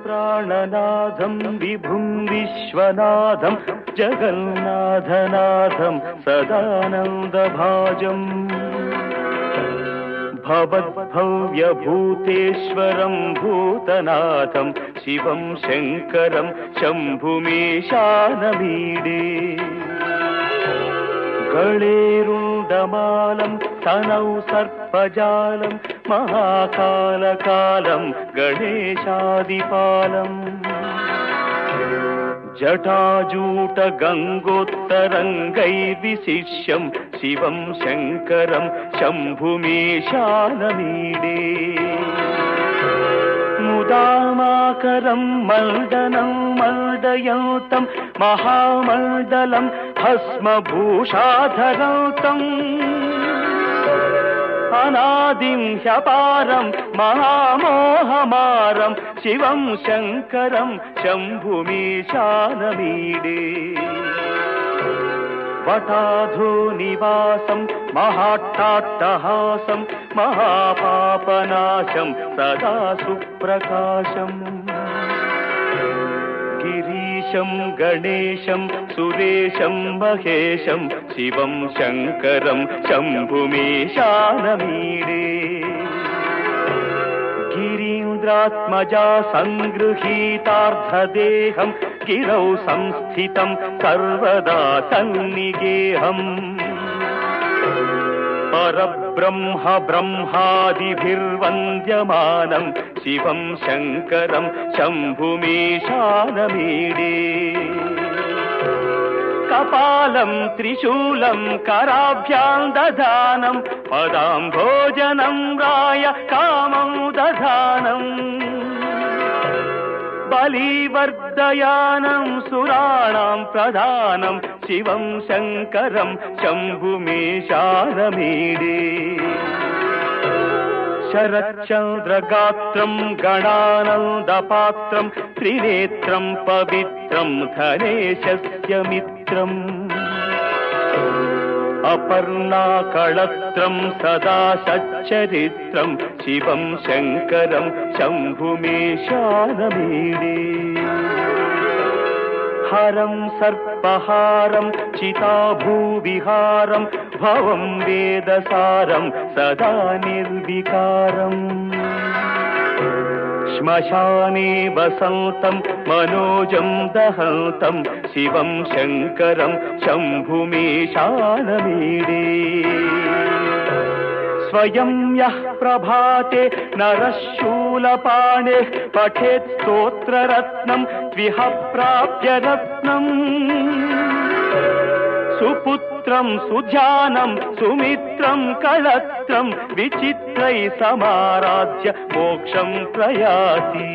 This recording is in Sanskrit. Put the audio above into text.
प्राणनाथं विभुं विश्वनाथं जगन्नाथनाथं सदानन्दभाजम् भवद्भव्यभूतेश्वरं भूतनाथं शिवं शङ्करं शम्भुमीशानमीडे गळेरुण्डमालं तनौ सर्पजालं महाकालकालं गणेशादिपालम् जटाजूटगङ्गोत्तरङ्गैर्विशिष्यं शिवं शङ्करं शम्भुमीशानमीडे मुदामाकरं मण्डनं मण्डयन्तं महामण्डलं भस्मभूषाधरन्तम् अनादिं ह्यपारं महामोहमारं शिवं शङ्करं शम्भुमीशानमीडे वटाधोनिवासं महाट्टाट्टहासं महापापनाशं सदा सुप्रकाशम् गिरीशं गणेशं सुरेशं महेशं शिवं शङ्करं शम्भुमीशानमीडे गिरीन्द्रात्मजा सङ्गृहीतार्धदेहं गिरौ संस्थितं सर्वदा सन्निगेहम् परब्रह्म ब्रह्मादिभिर्वन्द्यमानं शिवं शङ्करं शम्भुमीशानमीडे कपालं त्रिशूलं कराभ्यां दधानं पदाम्भोजनं राय कामं दधानम् बलिवर्धयानं सुराणां प्रधानं शिवं शङ्करं शम्भुमीशानमीडे शरच्चन्द्रगात्रं गणानन्दपात्रं त्रिनेत्रं पवित्रं धनेशस्य मित्रम् अपर्णाकळत्रं सदा सच्चरित्रं शिवं शङ्करं शम्भुमीशानमीडे हरं सर्पहारं चिताभूविहारं भवं वेदसारं सदा निर्विकारम् श्मशाने वसन्तं मनोजं दहन्तं शिवं शङ्करं शम्भुमीशानमीडे स्वयं यः प्रभाते नरः शूलपाणेः पठेत् स्तोत्ररत्नं त्विह प्राप्य रत्नम् सुपुत्रं सुजानं सुमित्रं कळत्रं विचित्रै समाराध्य मोक्षं प्रयाति।